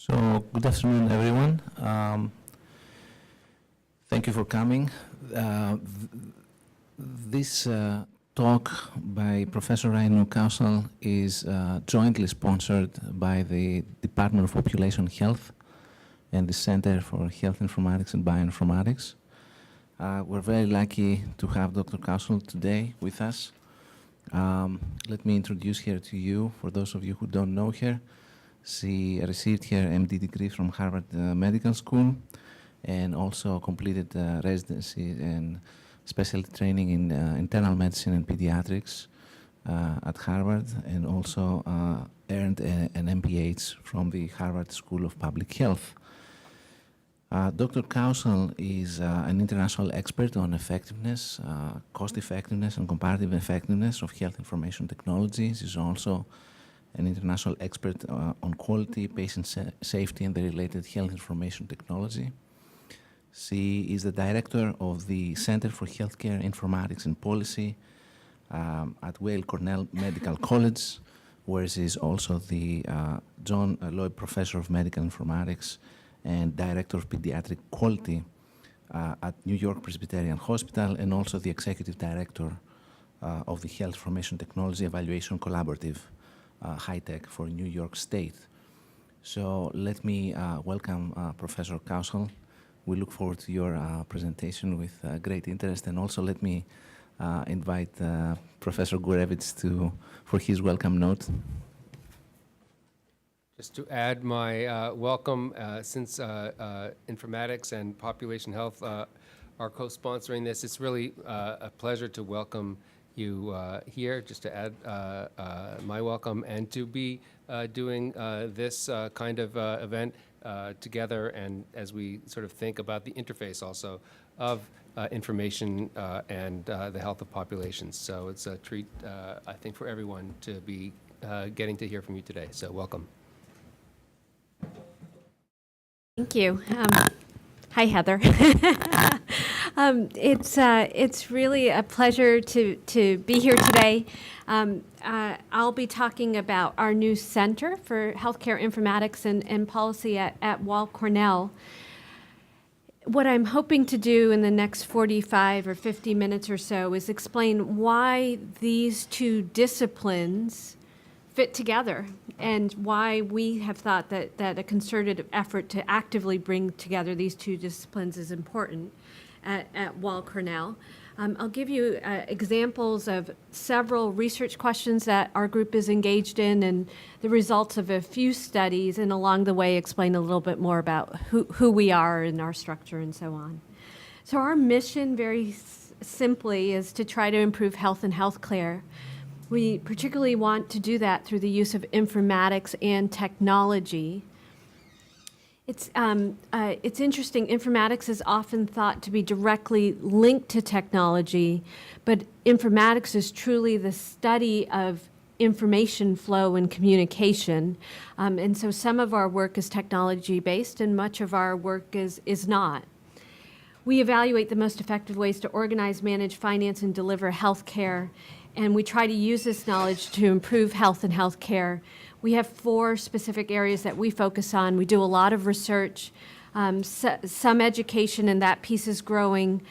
So, good afternoon, everyone. Thank you for coming. This talk by Professor Rainu Kaushal is jointly sponsored by the Department of Population Health and the Center for Health Informatics and Bioinformatics. We're very lucky to have Dr. Kaushal today with us. Let me introduce her to you, for those of you who don't know her. She received her MD degree from Harvard Medical School and also completed residency and specialty training in internal medicine and pediatrics at Harvard, and also earned an MPH from the Harvard School of Public Health. Dr. Kaushal is an international expert on effectiveness, cost effectiveness, and comparative effectiveness of health information technologies. He's also an international expert on quality, patient safety, and the related health information technology. She is the director of the Center for Healthcare Informatics and Policy at Weill Cornell Medical College, where she is also the John Lloyd Professor of Medical Informatics and Director of Pediatric Quality at New York Presbyterian Hospital, and also the Executive Director of the Health Information Technology Evaluation Collaborative, HITECH, for New York State. So let me welcome Professor Kaushal. We look forward to your presentation with great interest, and also let me invite Professor Gurevich for his welcome note. Just to add my welcome, since Informatics and Population Health are co-sponsoring this, it's really a pleasure to welcome you here, just to add my welcome, and to be doing this kind of event together, and as we sort of think about the interface also of information and the health of populations. So it's a treat, I think, for everyone to be getting to hear from you today. So welcome. Thank you. Hi, Heather. It's really a pleasure to be here today. I'll be talking about our new Center for Healthcare Informatics and Policy at Weill Cornell. What I'm hoping to do in the next 45 or 50 minutes or so is explain why these two disciplines fit together, and why we have thought that a concerted effort to actively bring together these two disciplines is important at Weill Cornell. I'll give you examples of several research questions that our group is engaged in, and the results of a few studies, and along the way explain a little bit more about who we are and our structure and so on. So our mission, very simply, is to try to improve health and healthcare. We particularly want to do that through the use of informatics and technology. It's interesting, informatics is often thought to be directly linked to technology, but informatics is truly the study of information flow and communication. And so some of our work is technology-based, and much of our work is not. We evaluate the most effective ways to organize, manage, finance, and deliver health care, and we try to use this knowledge to improve health and health care. We have 4 specific areas that we focus on. We do a lot of research, some education, and that piece is growing,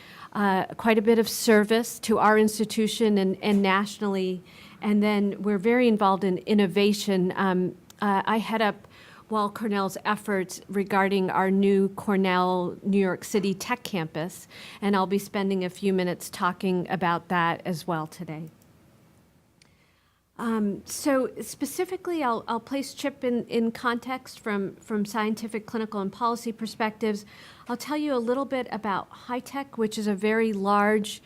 quite a bit of service to our institution and nationally, and then we're very involved in innovation. I head up Weill Cornell's efforts regarding our new Cornell, New York City Tech Campus, and I'll be spending a few minutes talking about that as well today. So specifically, I'll place CHIP in context from scientific, clinical, and policy perspectives. I'll tell you a little bit about HITECH, which is a very large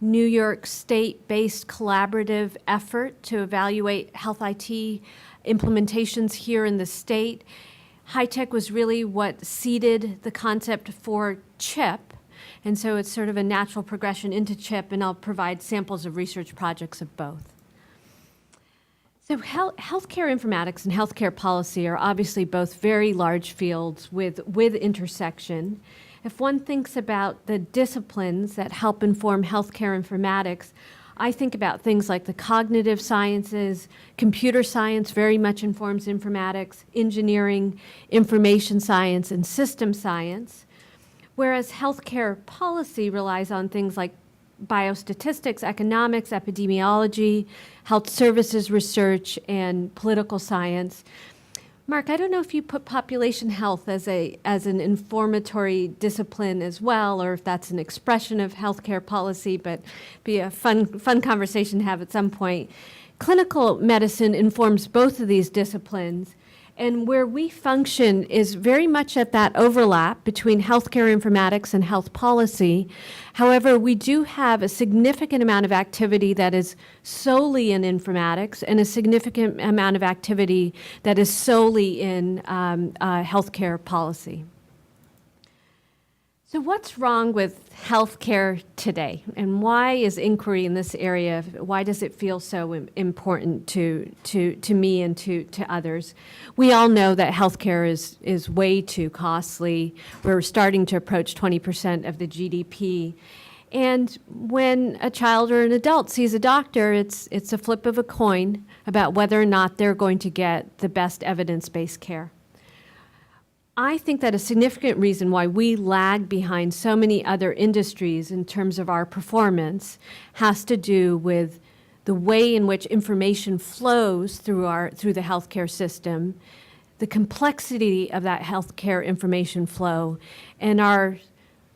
New York State-based collaborative effort to evaluate health IT implementations here in the state. HITECH was really what seeded the concept for CHIP, and so it's sort of a natural progression into CHIP, and I'll provide samples of research projects of both. So healthcare informatics and healthcare policy are obviously both very large fields with intersection. If one thinks about the disciplines that help inform healthcare informatics, I think about things like the cognitive sciences, computer science very much informs informatics, engineering, information science, and system science, whereas healthcare policy relies on things like biostatistics, economics, epidemiology, health services research, and political science. Mark, I don't know if you put population health as an informatory discipline as well, or if that's an expression of healthcare policy, but be a fun conversation to have at some point. Clinical medicine informs both of these disciplines, and where we function is very much at that overlap between healthcare informatics and health policy. However, we do have a significant amount of activity that is solely in informatics and a significant amount of activity that is solely in healthcare policy. So what's wrong with healthcare today, and why is inquiry in this area, why does it feel so important to me and to others? We all know that healthcare is way too costly. We're starting to approach 20% of the GDP. And when a child or an adult sees a doctor, it's a flip of a coin about whether or not they're going to get the best evidence-based care. I think that a significant reason why we lag behind so many other industries in terms of our performance has to do with the way in which information flows through the healthcare system, the complexity of that healthcare information flow, and our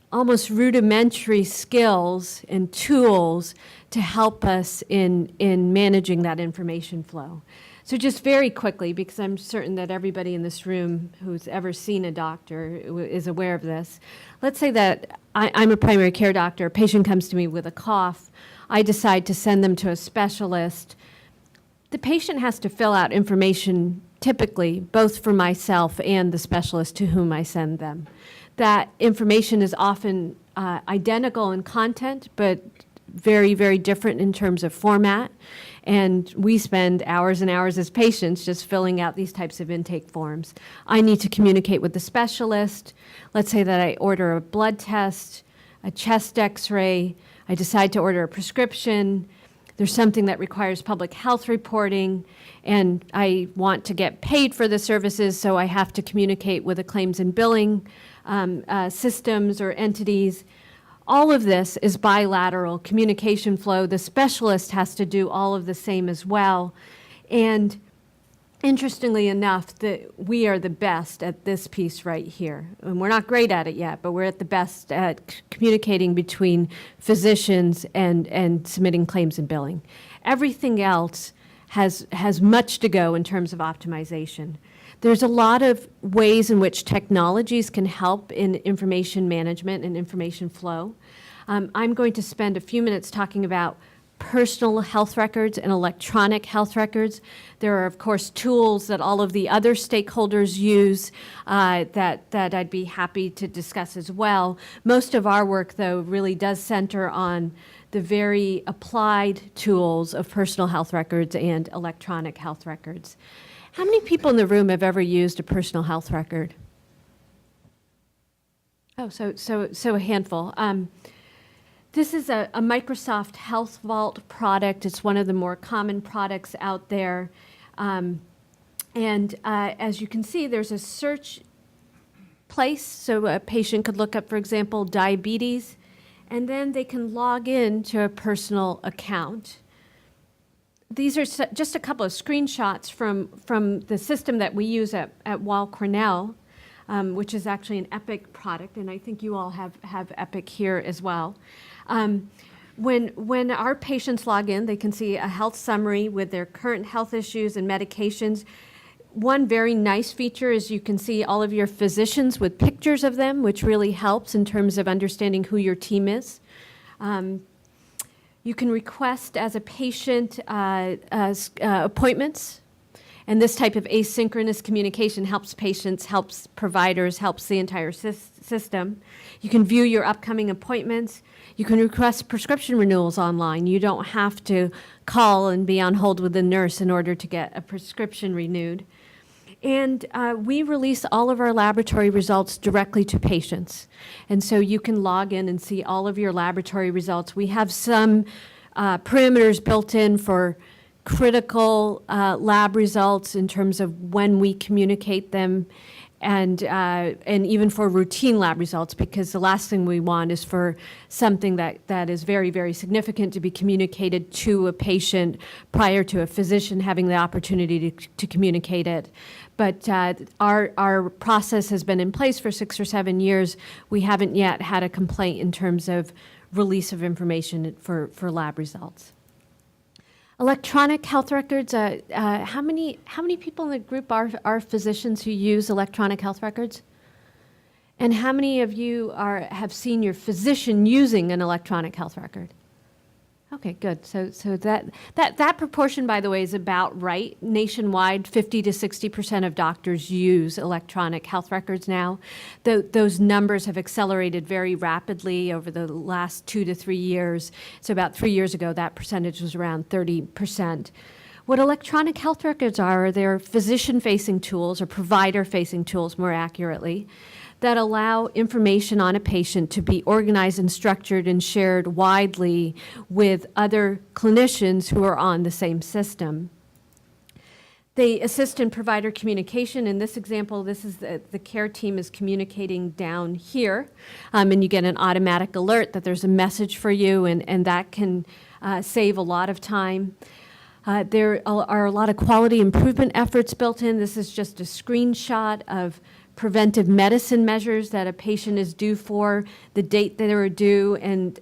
almost rudimentary skills and tools to help us in managing that information flow. So just very quickly, because I'm certain that everybody in this room who's ever seen a doctor is aware of this. Let's say that I'm a primary care doctor, a patient comes to me with a cough, I decide to send them to a specialist. The patient has to fill out information typically, both for myself and the specialist to whom I send them. That information is often identical in content, but very, very different in terms of format. And we spend hours and hours as patients just filling out these types of intake forms. I need to communicate with the specialist. Let's say that I order a blood test, a chest x-ray, I decide to order a prescription, there's something that requires public health reporting, and I want to get paid for the services, so I have to communicate with the claims and billing systems or entities. All of this is bilateral communication flow. The specialist has to do all of the same as well. And interestingly enough, we are the best at this piece right here. And we're not great at it yet, but we're at the best at communicating between physicians and submitting claims and billing. Everything else has much to go in terms of optimization. There's a lot of ways in which technologies can help in information management and information flow. I'm going to spend a few minutes talking about personal health records and electronic health records. There are, of course, tools that all of the other stakeholders use that I'd be happy to discuss as well. Most of our work, though, really does center on the very applied tools of personal health records and electronic health records. How many people in the room have ever used a personal health record? Oh, so a handful. This is a Microsoft Health Vault product. It's one of the more common products out there. As you can see, there's a search place, so a patient could look up, for example, diabetes, and then they can log in to a personal account. These are just a couple of screenshots from the system that we use at Weill Cornell, which is actually an Epic product, and I think you all have Epic here as well. When our patients log in, they can see a health summary with their current health issues and medications. One very nice feature is you can see all of your physicians with pictures of them, which really helps in terms of understanding who your team is. You can request as a patient appointments, and this type of asynchronous communication helps patients, helps providers, helps the entire system. You can view your upcoming appointments. You can request prescription renewals online. You don't have to call and be on hold with the nurse in order to get a prescription renewed. And we release all of our laboratory results directly to patients. And so you can log in and see all of your laboratory results. We have some parameters built in for critical lab results in terms of when we communicate them, and even for routine lab results, because the last thing we want is for something that is very, very significant to be communicated to a patient prior to a physician having the opportunity to communicate it. But our process has been in place for 6 or 7 years. We haven't yet had a complaint in terms of release of information for lab results. Electronic health records, how many people in the group are physicians who use electronic health records? And how many of you have seen your physician using an electronic health record? Okay, good. So that proportion, by the way, is about right. Nationwide, 50 to 60% of doctors use electronic health records now. Those numbers have accelerated very rapidly over the last 2 to 3 years. So about 3 years ago, that percentage was around 30%. What electronic health records are, they're physician-facing tools, or provider-facing tools more accurately, that allow information on a patient to be organized and structured and shared widely with other clinicians who are on the same system. They assist in provider communication. In this example, this is the care team is communicating down here, and you get an automatic alert that there's a message for you, and that can save a lot of time. There are a lot of quality improvement efforts built in. This is just a screenshot of preventive medicine measures that a patient is due for, the date that they're due, and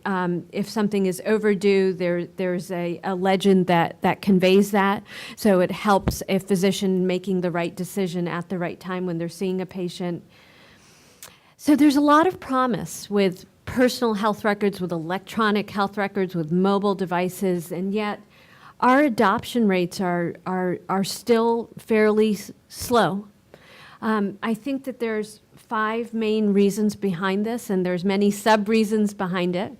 if something is overdue, there's a legend that conveys that. So it helps a physician making the right decision at the right time when they're seeing a patient. So there's a lot of promise with personal health records, with electronic health records, with mobile devices, and yet our adoption rates are still fairly slow. I think that there's 5 main reasons behind this, and there's many sub-reasons behind it.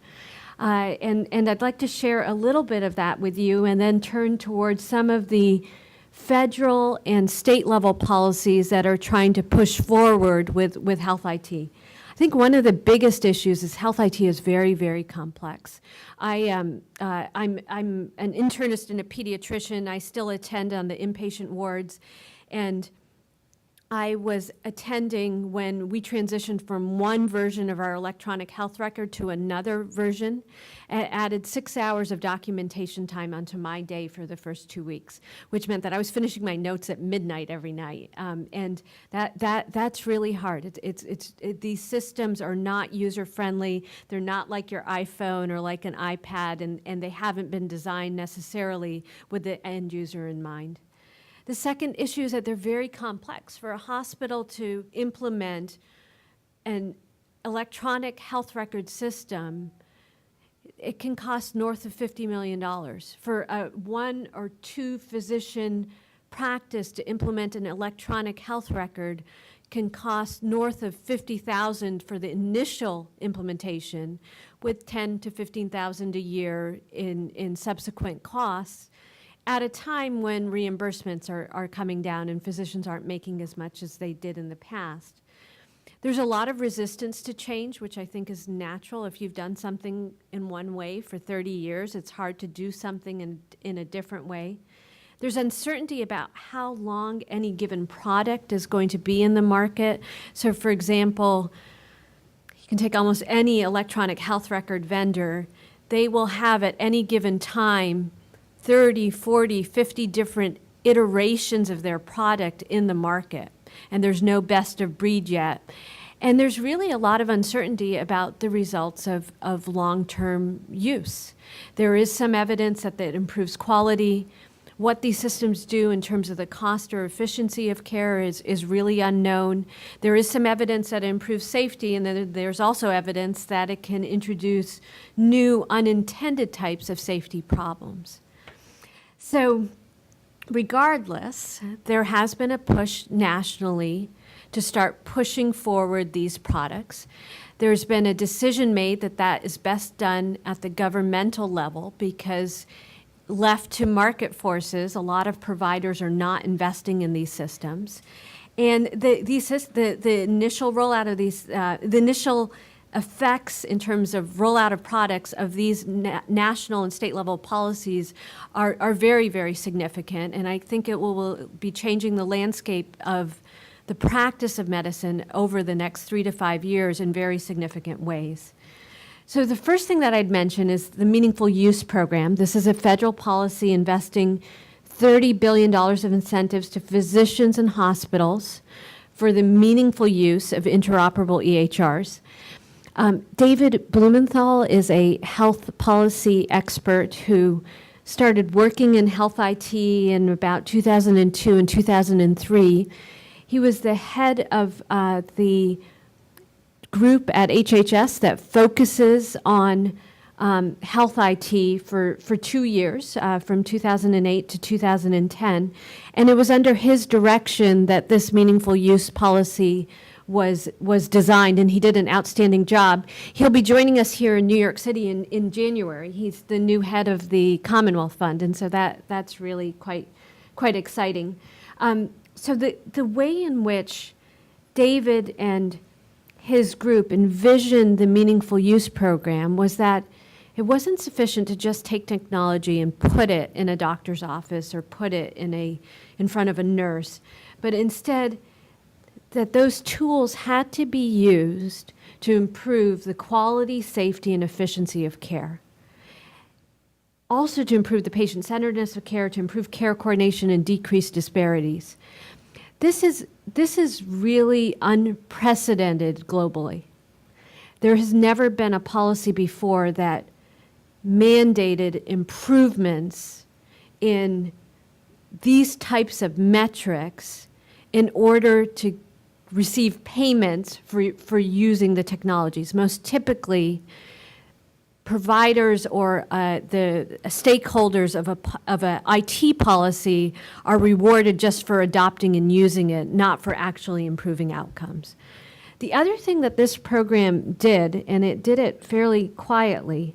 And I'd like to share a little bit of that with you and then turn towards some of the federal and state level policies that are trying to push forward with health IT. I think one of the biggest issues is health IT is very, very complex. I'm an internist and a pediatrician. I still attend on the inpatient wards, and I was attending when we transitioned from one version of our electronic health record to another version, and added 6 hours of documentation time onto my day for the first 2 weeks, which meant that I was finishing my notes at midnight every night, and that's really hard. These systems are not user-friendly. They're not like your iPhone or like an iPad, and they haven't been designed necessarily with the end user in mind. The second issue is that they're very complex. For a hospital to implement an electronic health record system, it can cost north of $50 million. For a 1 or 2 physician practice to implement an electronic health record can cost north of $50,000 for the initial implementation, with $10,000 to $15,000 a year in subsequent costs, at a time when reimbursements are coming down and physicians aren't making as much as they did in the past. There's a lot of resistance to change, which I think is natural. If you've done something in one way for 30 years, it's hard to do something in a different way. There's uncertainty about how long any given product is going to be in the market. So for example, you can take almost any electronic health record vendor. They will have at any given time 30, 40, 50 different iterations of their product in the market, and there's no best of breed yet. And there's really a lot of uncertainty about the results of long-term use. There is some evidence that it improves quality. What these systems do in terms of the cost or efficiency of care is really unknown. There is some evidence that it improves safety, and then there's also evidence that it can introduce new unintended types of safety problems. So regardless, there has been a push nationally to start pushing forward these products. There's been a decision made that is best done at the governmental level, because left to market forces, a lot of providers are not investing in these systems. And the initial rollout of these, the initial effects in terms of rollout of products of these national and state level policies are very, very significant. And I think it will be changing the landscape of the practice of medicine over the next 3 to 5 years in very significant ways. So the first thing that I'd mention is the Meaningful Use Program. This is a federal policy investing $30 billion of incentives to physicians and hospitals for the meaningful use of interoperable EHRs. David Blumenthal is a health policy expert who started working in health IT in about 2002 and 2003. He was the head of the group at HHS that focuses on health IT for 2 years, from 2008 to 2010. And it was under his direction that this meaningful use policy was designed, and he did an outstanding job. He'll be joining us here in New York City in January. He's the new head of the Commonwealth Fund, and so that's really quite exciting. So the way in which David and his group envisioned the Meaningful Use Program was that it wasn't sufficient to just take technology and put it in a doctor's office or put it in front of a nurse, but instead that those tools had to be used to improve the quality, safety, and efficiency of care. Also to improve the patient-centeredness of care, to improve care coordination and decrease disparities. This is really unprecedented globally. There has never been a policy before that mandated improvements in these types of metrics in order to receive payments for using the technologies. Most typically, providers or the stakeholders of a IT policy are rewarded just for adopting and using it, not for actually improving outcomes. The other thing that this program did, and it did it fairly quietly,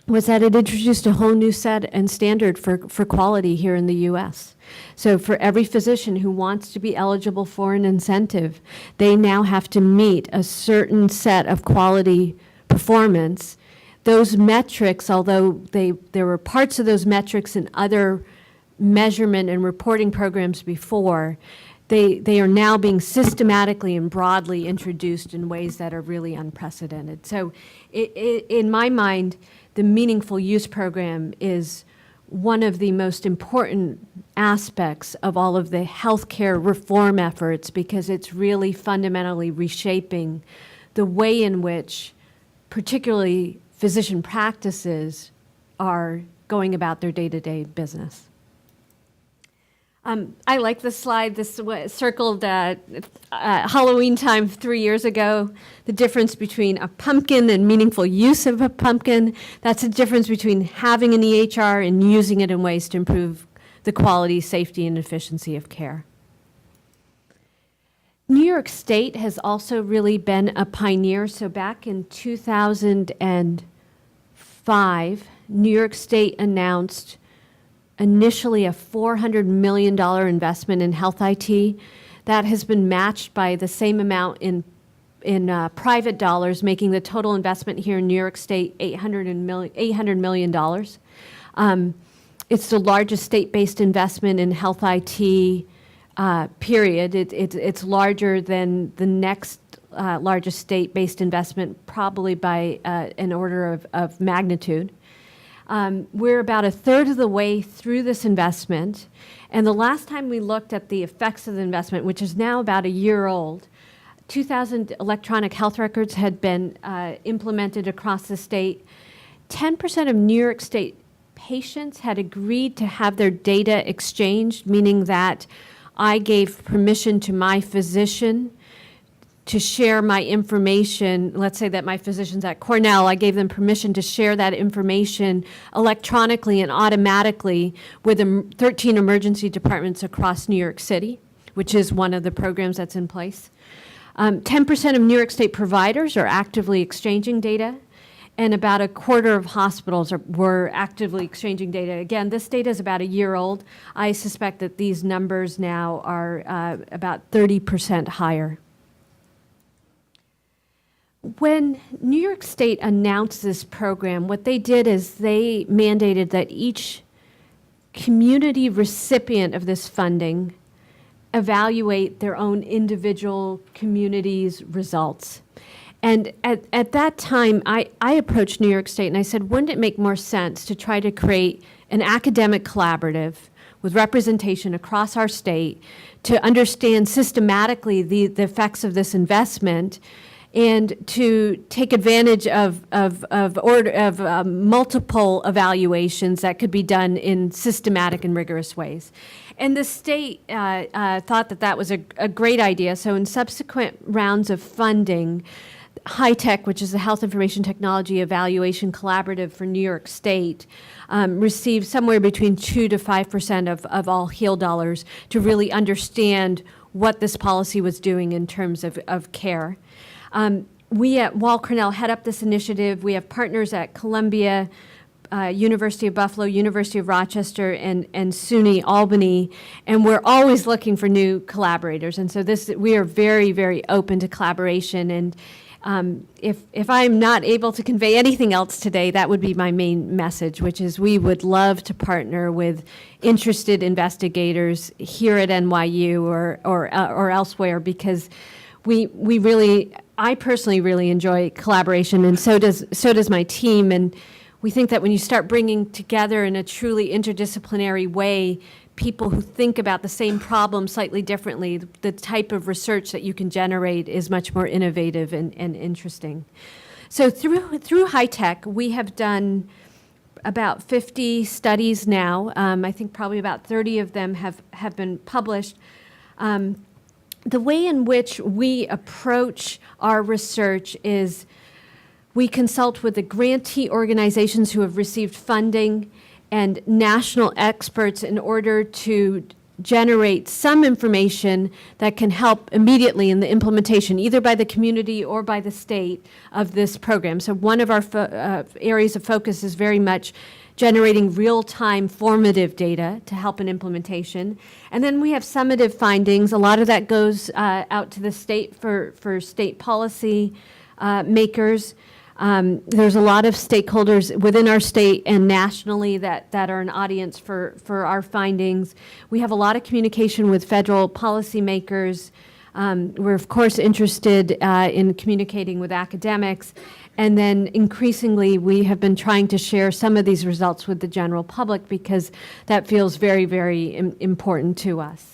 was that it introduced a whole new set and standard for quality here in the U.S. So for every physician who wants to be eligible for an incentive, they now have to meet a certain set of quality performance. Those metrics, although there were parts of those metrics in other measurement and reporting programs before, they are now being systematically and broadly introduced in ways that are really unprecedented. So in my mind, the Meaningful Use Program is one of the most important aspects of all of the healthcare reform efforts because it's really fundamentally reshaping the way in which particularly physician practices are going about their day-to-day business. I like this slide. This circled Halloween time 3 years ago, the difference between a pumpkin and meaningful use of a pumpkin. That's the difference between having an EHR and using it in ways to improve the quality, safety, and efficiency of care. New York State has also really been a pioneer. So back in 2005, New York State announced initially a $400 million investment in health IT. That has been matched by the same amount in private dollars, making the total investment here in New York State $800 million. It's the largest state-based investment in health IT, period. It's larger than the next largest state-based investment, probably by an order of magnitude. We're about a third of the way through this investment, and the last time we looked at the effects of the investment, which is now about a year old, 2,000 electronic health records had been implemented across the state. 10% of New York State patients had agreed to have their data exchanged, meaning that I gave permission to my physician to share my information. Let's say that my physician's at Cornell, I gave them permission to share that information electronically and automatically with 13 emergency departments across New York City, which is one of the programs that's in place. 10% of New York State providers are actively exchanging data, and about a quarter of hospitals were actively exchanging data. Again, this data is about a year old. I suspect that these numbers now are about 30% higher. When New York State announced this program, what they did is they mandated that each community recipient of this funding evaluate their own individual community's results. And at that time, I approached New York State and I said, wouldn't it make more sense to try to create an academic collaborative with representation across our state to understand systematically the effects of this investment and to take advantage of multiple evaluations that could be done in systematic and rigorous ways. And the state thought that that was a great idea. So in subsequent rounds of funding, HITECH, which is the Health Information Technology Evaluation Collaborative for New York State, received somewhere between 2 to 5% of all HEAL dollars to really understand what this policy was doing in terms of care. We at Weill Cornell head up this initiative. We have partners at Columbia, University of Buffalo, University of Rochester, and SUNY Albany, and we're always looking for new collaborators. And so we are very, very open to collaboration. And if I'm not able to convey anything else today, that would be my main message, which is we would love to partner with interested investigators here at NYU or elsewhere, because we really, I personally really enjoy collaboration, and so does my team. And we think that when you start bringing together in a truly interdisciplinary way people who think about the same problem slightly differently, the type of research that you can generate is much more innovative and interesting. So through HITECH, we have done about 50 studies now. I think probably about 30 of them have been published. The way in which we approach our research is we consult with the grantee organizations who have received funding and national experts in order to generate some information that can help immediately in the implementation, either by the community or by the state, of this program. So one of our areas of focus is very much generating real-time formative data to help in implementation. And then we have summative findings. A lot of that goes out to the state for state policy makers. There's a lot of stakeholders within our state and nationally that are an audience for our findings. We have a lot of communication with federal policymakers. We're, of course, interested in communicating with academics. And then increasingly, we have been trying to share some of these results with the general public because that feels very, very important to us.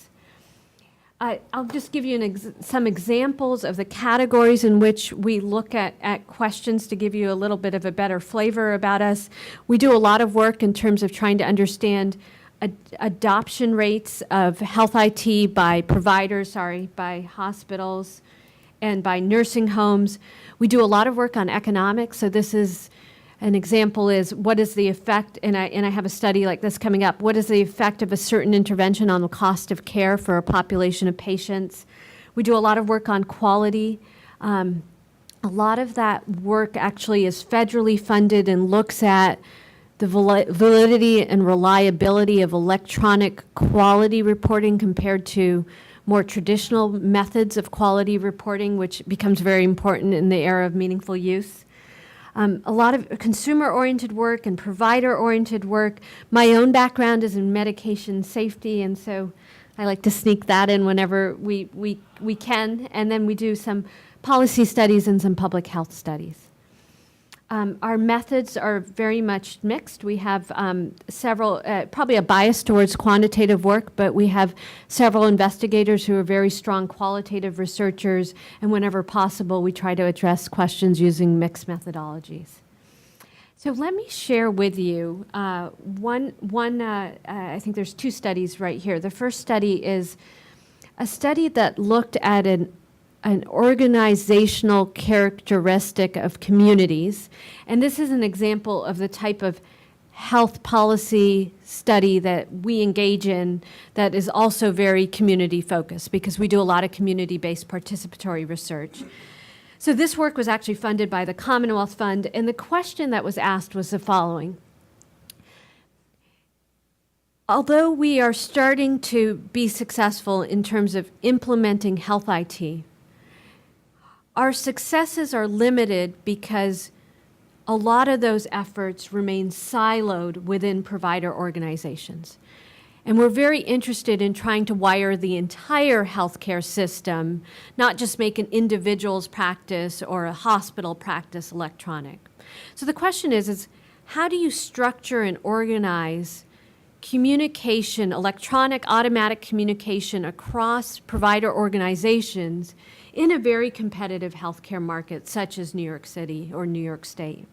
I'll just give you some examples of the categories in which we look at questions to give you a little bit of a better flavor about us. We do a lot of work in terms of trying to understand adoption rates of health IT by providers, by hospitals, and by nursing homes. We do a lot of work on economics. So this is an example is what is the effect, and I have a study like this coming up, what is the effect of a certain intervention on the cost of care for a population of patients? We do a lot of work on quality. A lot of that work actually is federally funded and looks at the validity and reliability of electronic quality reporting compared to more traditional methods of quality reporting, which becomes very important in the era of meaningful use. A lot of consumer-oriented work and provider-oriented work. My own background is in medication safety, and so I like to sneak that in whenever we can. And then we do some policy studies and some public health studies. Our methods are very much mixed. We have several, probably a bias towards quantitative work, but we have several investigators who are very strong qualitative researchers, and whenever possible, we try to address questions using mixed methodologies. So let me share with you I think there's two studies right here. The first study is a study that looked at an organizational characteristic of communities. And this is an example of the type of health policy study that we engage in that is also very community focused because we do a lot of community-based participatory research. So this work was actually funded by the Commonwealth Fund, and the question that was asked was the following. Although we are starting to be successful in terms of implementing health IT, our successes are limited because a lot of those efforts remain siloed within provider organizations. And we're very interested in trying to wire the entire healthcare system, not just make an individual's practice or a hospital practice electronic. So the question is how do you structure and organize communication, electronic automatic communication across provider organizations in a very competitive healthcare market such as New York City or New York State?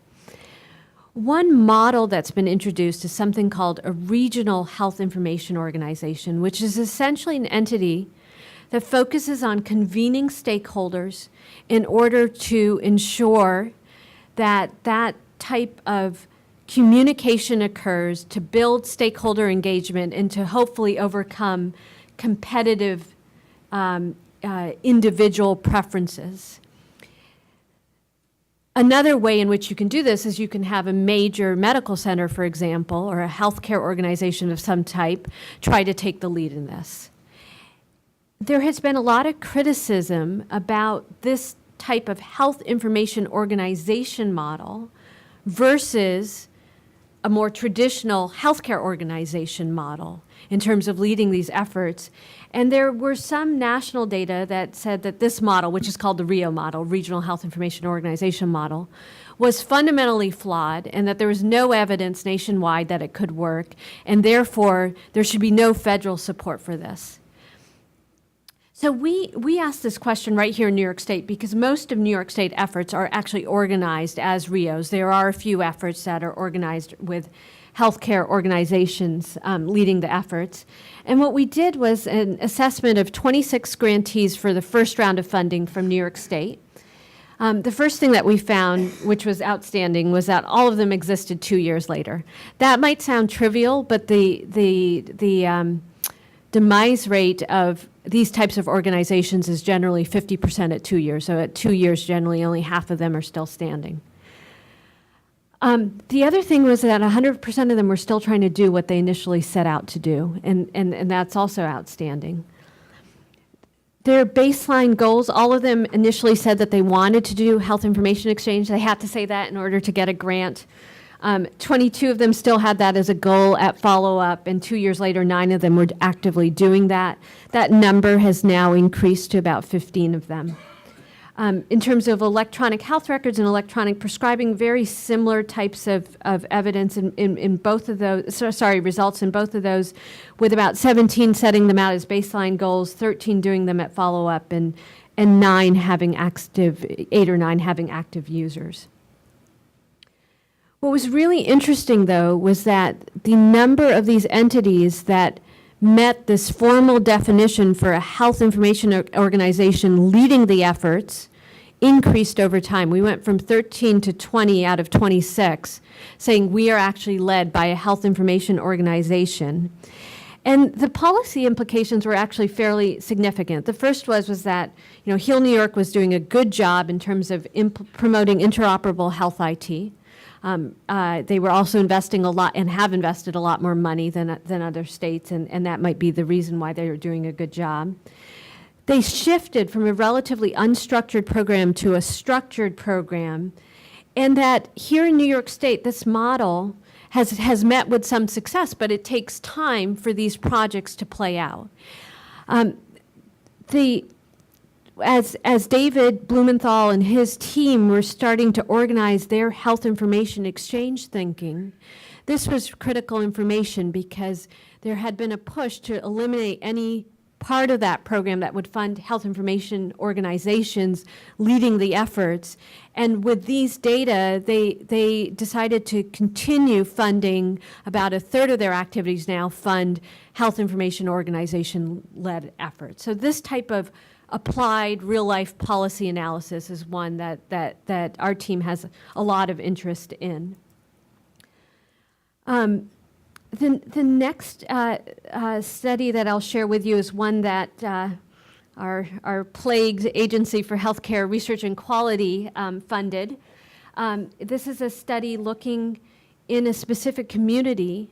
One model that's been introduced is something called a regional health information organization, which is essentially an entity that focuses on convening stakeholders in order to ensure that that type of communication occurs to build stakeholder engagement and to hopefully overcome competitive individual preferences. Another way in which you can do this is you can have a major medical center, for example, or a healthcare organization of some type try to take the lead in this. There has been a lot of criticism about this type of health information organization model versus a more traditional healthcare organization model in terms of leading these efforts. And there were some national data that said that this model, which is called the RIO model, Regional Health Information Organization model, was fundamentally flawed and that there was no evidence nationwide that it could work, and therefore there should be no federal support for this. So we asked this question right here in New York State because most of New York State efforts are actually organized as RIOs. There are a few efforts that are organized with healthcare organizations leading the efforts. And what we did was an assessment of 26 grantees for the first round of funding from New York State. The first thing that we found, which was outstanding, was that all of them existed 2 years later. That might sound trivial, but the demise rate of these types of organizations is generally 50% at 2 years. So at 2 years, generally only half of them are still standing. The other thing was that 100% of them were still trying to do what they initially set out to do, and that's also outstanding. Their baseline goals, all of them initially said that they wanted to do health information exchange. They had to say that in order to get a grant. 22 of them still had that as a goal at follow-up, and 2 years later, 9 of them were actively doing that. That number has now increased to about 15 of them. In terms of electronic health records and electronic prescribing, very similar types of evidence in both of those, results in both of those, with about 17 setting them out as baseline goals, 13 doing them at follow-up, and 8 or 9 having active users. What was really interesting, though, was that the number of these entities that met this formal definition for a health information organization leading the efforts increased over time. We went from 13 to 20 out of 26, saying we are actually led by a health information organization. And the policy implications were actually fairly significant. The first was that Heal New York was doing a good job in terms of promoting interoperable health IT. They were also investing a lot and have invested a lot more money than other states, and that might be the reason why they were doing a good job. They shifted from a relatively unstructured program to a structured program, and that here in New York State, this model has met with some success, but it takes time for these projects to play out. As David Blumenthal and his team were starting to organize their health information exchange thinking, this was critical information because there had been a push to eliminate any part of that program that would fund health information organizations leading the efforts. And with these data, they decided to continue funding. About a third of their activities now fund health information organization-led efforts. So this type of applied real-life policy analysis is one that our team has a lot of interest in. The next study that I'll share with you is one that our plagued Agency for Healthcare Research and Quality funded. This is a study looking in a specific community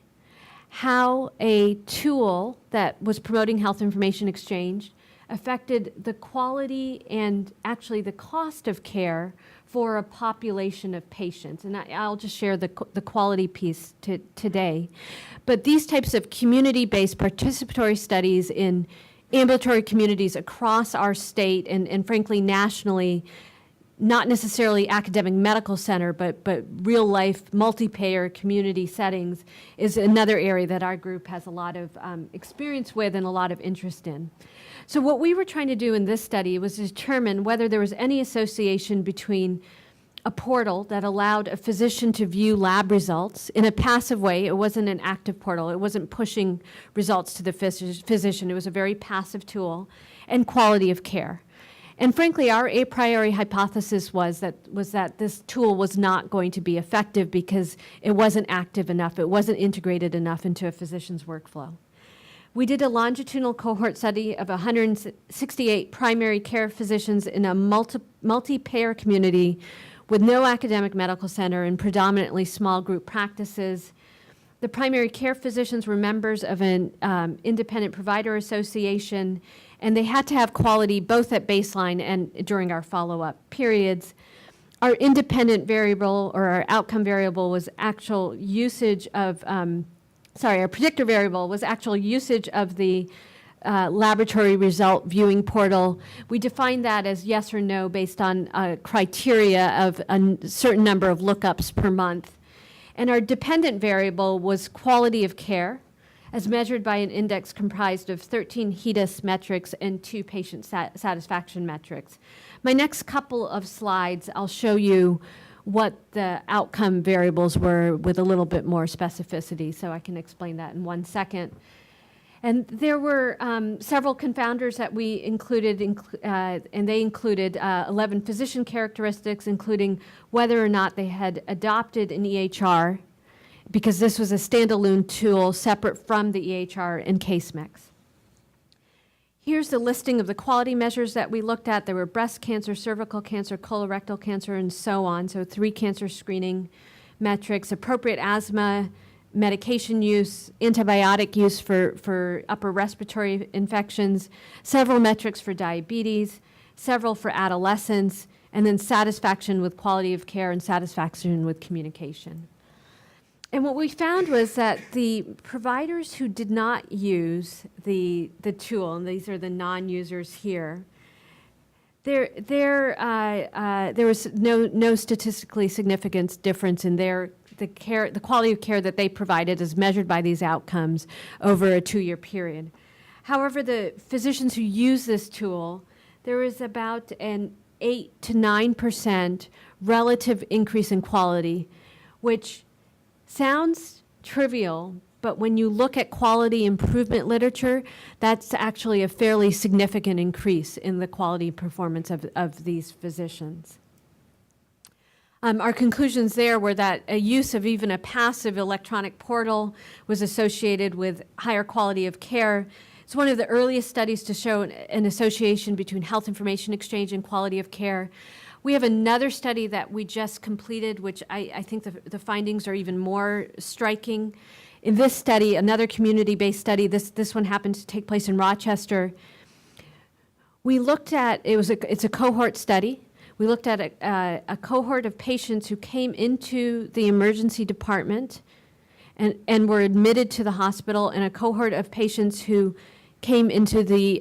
how a tool that was promoting health information exchange affected the quality and actually the cost of care for a population of patients. And I'll just share the quality piece today. But these types of community-based participatory studies in ambulatory communities across our state and frankly nationally, not necessarily academic medical center, but real life multi-payer community settings is another area that our group has a lot of experience with and a lot of interest in. So what we were trying to do in this study was determine whether there was any association between a portal that allowed a physician to view lab results in a passive way. It wasn't an active portal. It wasn't pushing results to the physician. It was a very passive tool, and quality of care. And frankly, our a priori hypothesis was that this tool was not going to be effective because it wasn't active enough. It wasn't integrated enough into a physician's workflow. We did a longitudinal cohort study of 168 primary care physicians in a multi-payer community with no academic medical center and predominantly small group practices. The primary care physicians were members of an independent provider association, and they had to have quality both at baseline and during our follow-up periods. Our independent variable, or our outcome variable, was actual usage of, our predictor variable was actual usage of the laboratory result viewing portal. We defined that as yes or no based on criteria of a certain number of lookups per month. And our dependent variable was quality of care, as measured by an index comprised of 13 HEDIS metrics and 2 patient satisfaction metrics. My next couple of slides, I'll show you what the outcome variables were with a little bit more specificity, so I can explain that in 1 second. And there were several confounders that we included, and they included 11 physician characteristics, including whether or not they had adopted an EHR, because this was a standalone tool separate from the EHR and case mix. Here's the listing of the quality measures that we looked at. There were breast cancer, cervical cancer, colorectal cancer, and so on. So 3 cancer screening metrics, appropriate asthma, medication use, antibiotic use for upper respiratory infections, several metrics for diabetes, several for adolescents, and then satisfaction with quality of care and satisfaction with communication. And what we found was that the providers who did not use the tool, and these are the non-users here, there was no statistically significant difference in the quality of care that they provided as measured by these outcomes over a 2-year period. However, the physicians who use this tool, there was about an 8 to 9% relative increase in quality, which sounds trivial, but when you look at quality improvement literature, that's actually a fairly significant increase in the quality performance of these physicians. Our conclusions there were that a use of even a passive electronic portal was associated with higher quality of care. It's one of the earliest studies to show an association between health information exchange and quality of care. We have another study that we just completed, which I think the findings are even more striking. In this study, another community-based study, this one happened to take place in Rochester. We looked at, it's a cohort study. We looked at a cohort of patients who came into the emergency department and were admitted to the hospital, and a cohort of patients who came into the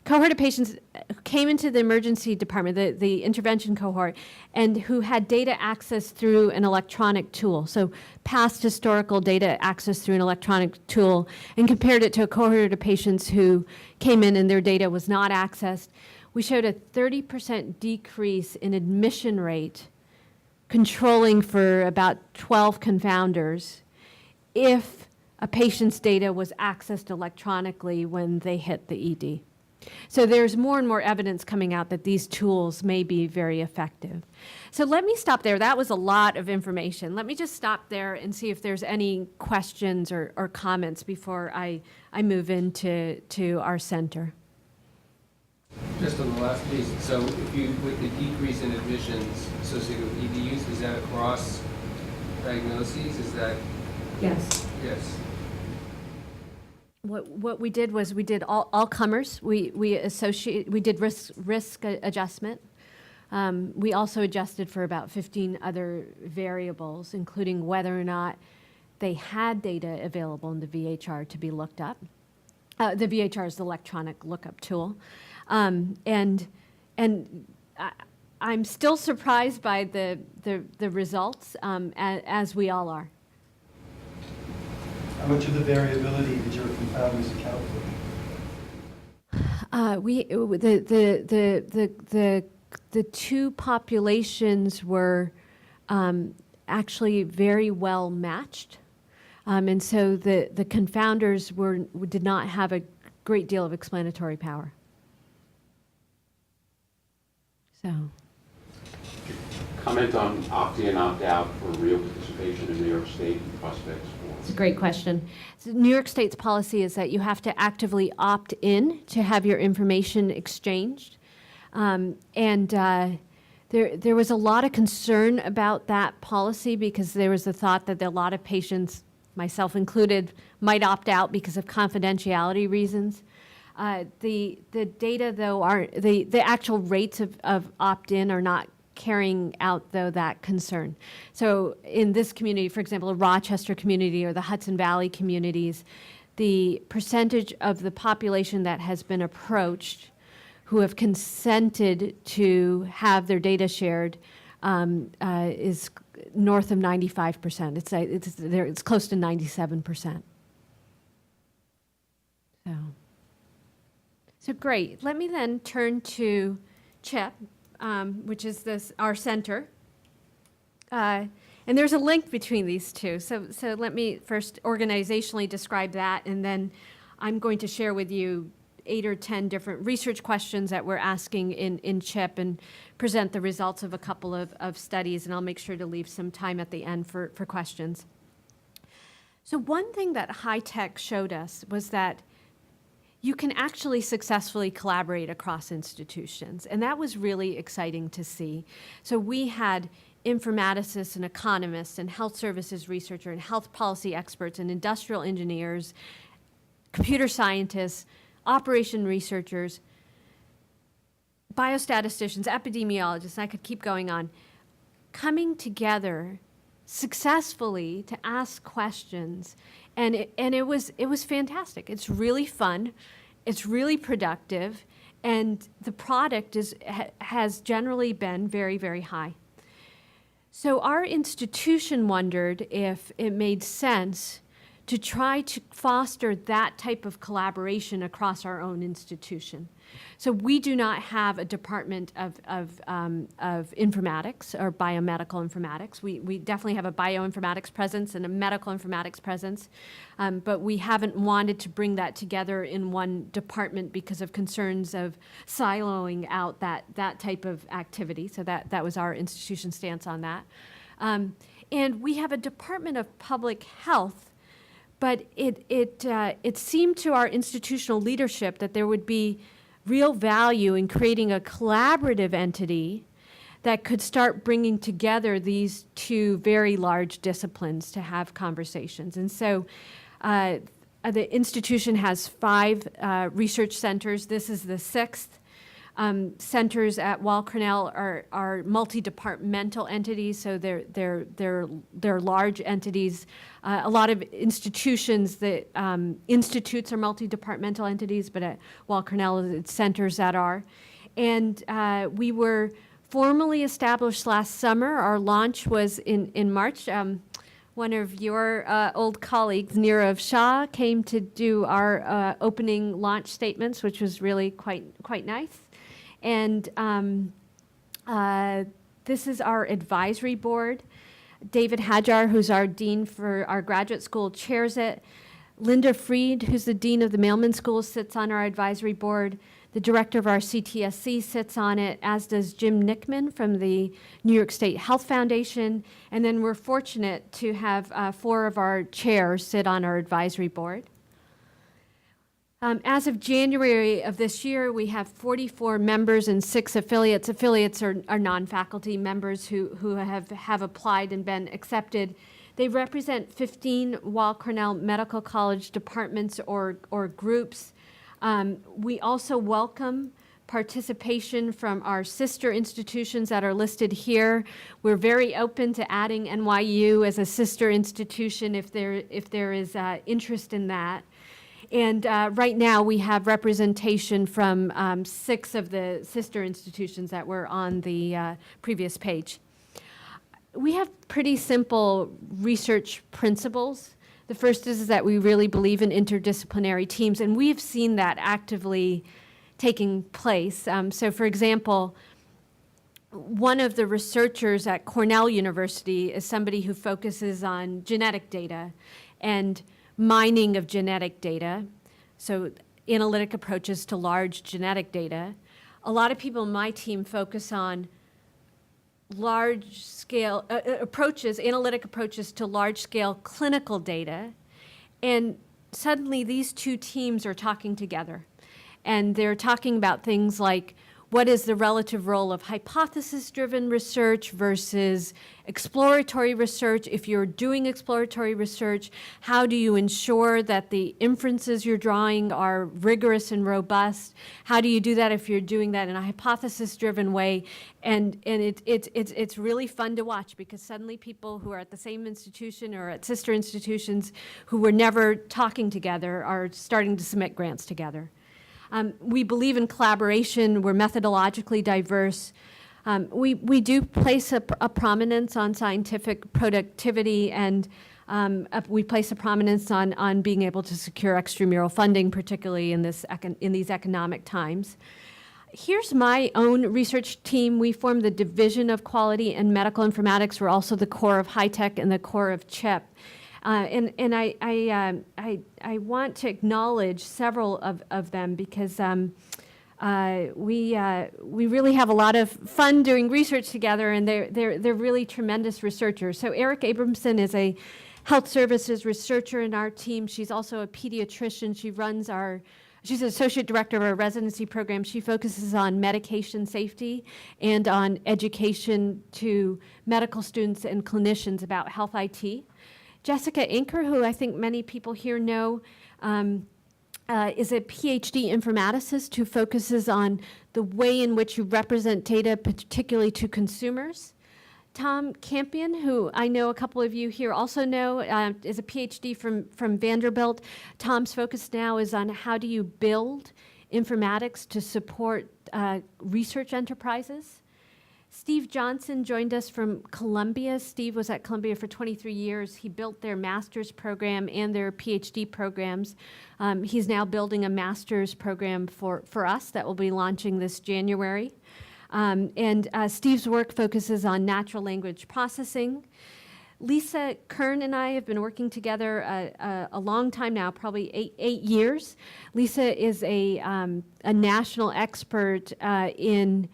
cohort of patients came into the emergency department, the intervention cohort, and who had data access through an electronic tool. So past historical data access through an electronic tool, and compared it to a cohort of patients who came in and their data was not accessed. We showed a 30% decrease in admission rate, controlling for about 12 confounders, if a patient's data was accessed electronically when they hit the ED. So there's more and more evidence coming out that these tools may be very effective. So let me stop there. That was a lot of information. Let me just stop there and see if there's any questions or comments before I move into our center. Just on the last piece, so if you, with the decrease in admissions associated with ED use, is that across diagnoses? Is that? Yes. Yes. what we did was we did all comers. We did risk adjustment. We also adjusted for about 15 other variables, including whether or not they had data available in the VHR to be looked up. The VHR is the electronic lookup tool. And I'm still surprised by the results, as we all are. How much of the variability did your confounders account for? The two populations were actually very well matched. And so the confounders did not have a great deal of explanatory power. So. Comment on opt-in, opt-out for real participation in New York State and prospects It's for. a great question. So New York State's policy is that you have to actively opt in to have your information exchanged. There was a lot of concern about that policy because there was the thought that a lot of patients, myself included, might opt out because of confidentiality reasons. The data, though, the actual rates of opt-in are not carrying out, though, that concern. So in this community, for example, the Rochester community or the Hudson Valley communities, the percentage of the population that has been approached who have consented to have their data shared is north of 95%. It's close to 97%. So great. Let me then turn to CHIP, which is our center. And there's a link between these two. So let me first organizationally describe that, and then I'm going to share with you 8 or 10 different research questions that we're asking in CHIP and present the results of a couple of studies, and I'll make sure to leave some time at the end for questions. So one thing that high tech showed us was that you can actually successfully collaborate across institutions, and that was really exciting to see. So we had informaticists and economists and health services researchers and health policy experts and industrial engineers, computer scientists, operation researchers, biostatisticians, epidemiologists, and I could keep going on, coming together successfully to ask questions, and it was fantastic. It's really fun, it's really productive, and the product has generally been very, very high. So our institution wondered if it made sense to try to foster that type of collaboration across our own institution. So we do not have a department of informatics or biomedical informatics. We definitely have a bioinformatics presence and a medical informatics presence, but we haven't wanted to bring that together in one department because of concerns of siloing out that type of activity. So that was our institution stance on that. And we have a Department of Public Health, but it seemed to our institutional leadership that there would be real value in creating a collaborative entity that could start bringing together these two very large disciplines to have conversations. And so the institution has 5 research centers. This is the 6th. Centers at Weill Cornell are multi-departmental entities, so they're large entities. A lot of institutions that institutes are multi-departmental entities, but at Weill Cornell it's centers that are. And we were formally established last summer. Our launch was in March. One of your old colleagues, Nirav Shah, came to do our opening launch statements, which was really quite nice. And this is our advisory board. David Hajar, who's our dean for our graduate school, chairs it. Linda Freed, who's the dean of the Mailman School, sits on our advisory board. The director of our CTSC sits on it, as does Jim Nickman from the New York State Health Foundation. And then we're fortunate to have 4 of our chairs sit on our advisory board. As of January of this year, we have 44 members and 6 affiliates. Affiliates are non-faculty members who have applied and been accepted. They represent 15 Weill Cornell Medical College departments or groups. We also welcome participation from our sister institutions that are listed here. We're very open to adding NYU as a sister institution if there is interest in that. And right now we have representation from 6 of the sister institutions that were on the previous page. We have pretty simple research principles. The first is that we really believe in interdisciplinary teams, and we've seen that actively taking place. So for example, one of the researchers at Cornell University is somebody who focuses on genetic data and mining of genetic data, so analytic approaches to large genetic data. A lot of people in my team focus on large-scale analytic approaches to large-scale clinical data, and suddenly these two teams are talking together. And they're talking about things like, what is the relative role of hypothesis-driven research versus exploratory research? If you're doing exploratory research, how do you ensure that the inferences you're drawing are rigorous and robust? How do you do that if you're doing that in a hypothesis-driven way? And it's really fun to watch, because suddenly people who are at the same institution or at sister institutions who were never talking together are starting to submit grants together. We believe in collaboration. We're methodologically diverse. We do place a prominence on scientific productivity, and we place a prominence on being able to secure extramural funding, particularly in these economic times. Here's my own research team. We form the Division of Quality and Medical Informatics. We're also the core of high tech and the core of CHIP. And I want to acknowledge several of them, because we really have a lot of fun doing research together, and they're really tremendous researchers. So Eric Abramson is a health services researcher in our team. She's also a pediatrician. She's an associate director of our residency program. She focuses on medication safety and on education to medical students and clinicians about health IT. Jessica Inker, who I think many people here know, is a PhD informaticist who focuses on the way in which you represent data, particularly to consumers. Tom Campion, who I know a couple of you here also know, is a PhD from Vanderbilt. Tom's focus now is on how do you build informatics to support research enterprises. Steve Johnson joined us from Columbia. Steve was at Columbia for 23 years. He built their master's program and their PhD programs. He's now building a master's program for us that will be launching this January. Steve's work focuses on natural language processing. Lisa Kern and I have been working together a long time now, probably eight years. Lisa is a national expert in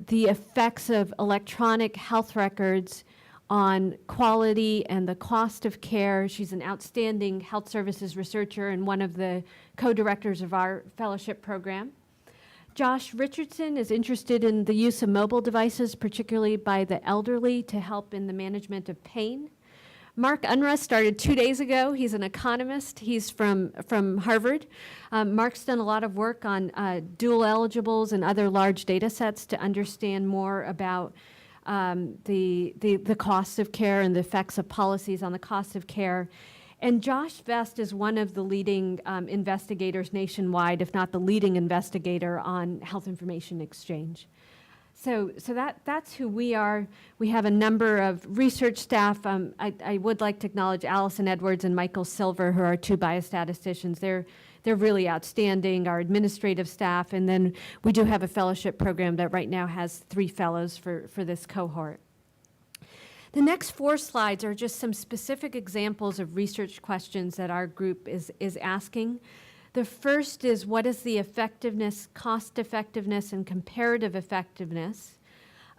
the effects of electronic health records on quality and the cost of care. She's an outstanding health services researcher and one of the co-directors of our fellowship program. Josh Richardson is interested in the use of mobile devices, particularly by the elderly, to help in the management of pain. Mark Unruh started 2 days ago. He's an economist. He's from Harvard. Mark's done a lot of work on dual eligibles and other large data sets to understand more about the costs of care and the effects of policies on the cost of care. And Josh Vest is one of the leading investigators nationwide, if not the leading investigator on health information exchange. So that's who we are. We have a number of research staff. I would like to acknowledge Allison Edwards and Michael Silver, who are 2 biostatisticians. They're really outstanding, our administrative staff, and then we do have a fellowship program that right now has 3 fellows for this cohort. The next 4 slides are just some specific examples of research questions that our group is asking. The first is, what is the effectiveness, cost effectiveness, and comparative effectiveness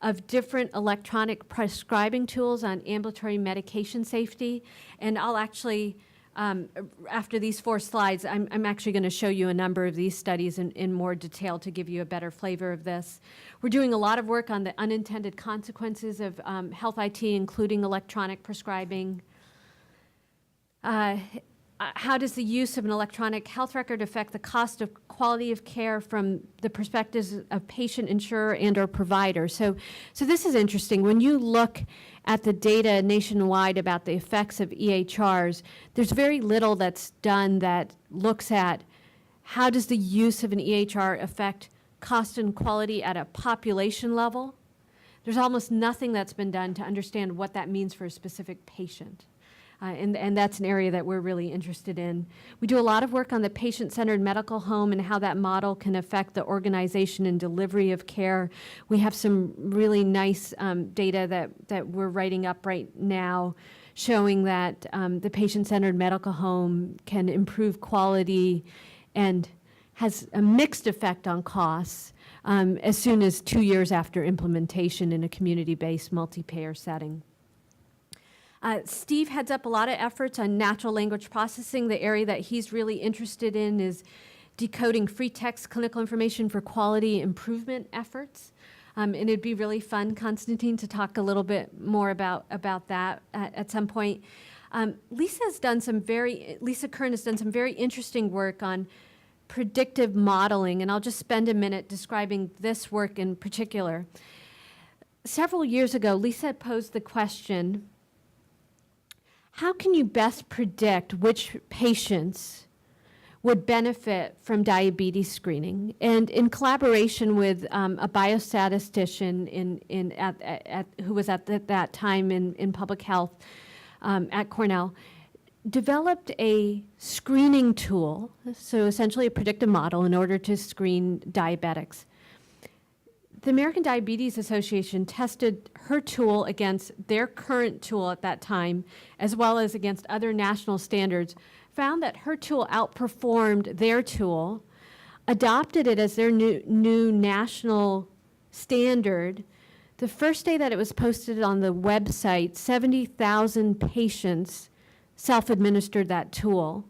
of different electronic prescribing tools on ambulatory medication safety? And I'll actually after these 4 slides, I'm actually going to show you a number of these studies in more detail to give you a better flavor of this. We're doing a lot of work on the unintended consequences of health IT, including electronic prescribing. How does the use of an electronic health record affect the cost of quality of care from the perspectives of patient, insurer, and/or provider? So this is interesting. When you look at the data nationwide about the effects of EHRs, there's very little that's done that looks at how does the use of an EHR affect cost and quality at a population level. There's almost nothing that's been done to understand what that means for a specific patient. And that's an area that we're really interested in. We do a lot of work on the patient-centered medical home and how that model can affect the organization and delivery of care. We have some really nice data that we're writing up right now showing that the patient-centered medical home can improve quality and has a mixed effect on costs as soon as 2 years after implementation in a community-based multi-payer setting. Steve heads up a lot of efforts on natural language processing. The area that he's really interested in is decoding free text clinical information for quality improvement efforts. And it'd be really fun, Constantine, to talk a little bit more about that at some point. Lisa Kern has done some very interesting work on predictive modeling, and I'll just spend a minute describing this work in particular. Several years ago, Lisa posed the question, how can you best predict which patients would benefit from diabetes screening? And in collaboration with a biostatistician who was at that time in public health at Cornell, developed a screening tool, so essentially a predictive model in order to screen diabetics. The American Diabetes Association tested her tool against their current tool at that time, as well as against other national standards, found that her tool outperformed their tool, adopted it as their new national standard. The first day that it was posted on the website, 70,000 patients self-administered that tool.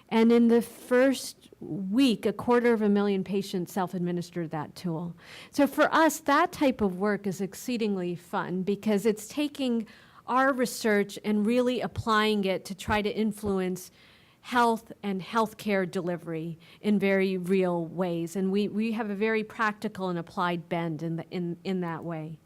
And in the first week, 250,000 patients self-administered that tool. So for us, that type of work is exceedingly fun because it's taking our research and really applying it to try to influence health and healthcare delivery in very real ways. And we have a very practical and applied bend in that way.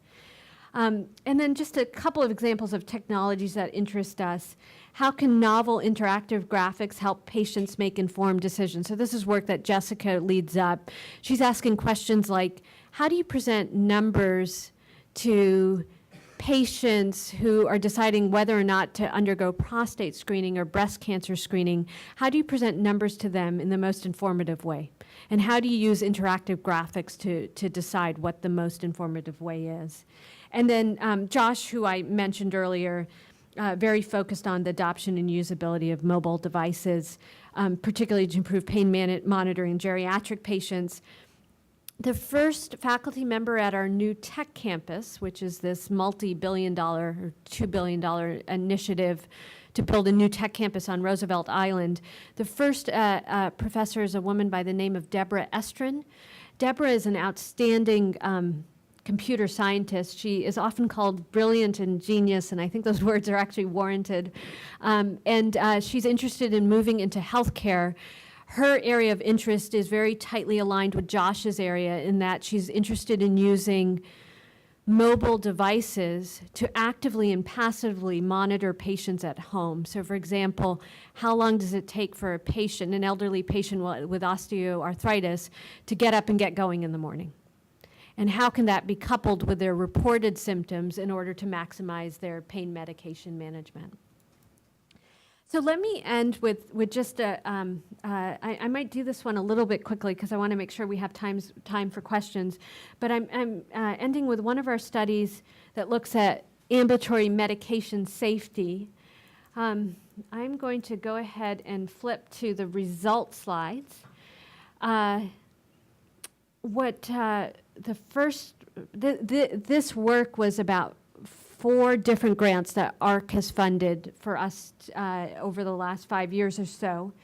And then just a couple of examples of technologies that interest us. How can novel interactive graphics help patients make informed decisions? So this is work that Jessica leads up. She's asking questions like, how do you present numbers to patients who are deciding whether or not to undergo prostate screening or breast cancer screening? How do you present numbers to them in the most informative way? And how do you use interactive graphics to decide what the most informative way is? And then Josh, who I mentioned earlier, very focused on the adoption and usability of mobile devices, particularly to improve pain monitoring in geriatric patients. The first faculty member at our new tech campus, which is this multi-billion-dollar or $2 billion initiative to build a new tech campus on Roosevelt Island, the first professor is a woman by the name of Deborah Estrin. Deborah is an outstanding computer scientist. She is often called brilliant and genius, and I think those words are actually warranted. And she's interested in moving into healthcare. Her area of interest is very tightly aligned with Josh's area in that she's interested in using mobile devices to actively and passively monitor patients at home. So for example, how long does it take for a patient, an elderly patient with osteoarthritis, to get up and get going in the morning? And how can that be coupled with their reported symptoms in order to maximize their pain medication management? So let me end with just I might do this one a little bit quickly because I want to make sure we have time for questions. But I'm ending with one of our studies that looks at ambulatory medication safety. I'm going to go ahead and flip to the result slides. This work was about 4 different grants that ARC has funded for us over the last 5 years or so.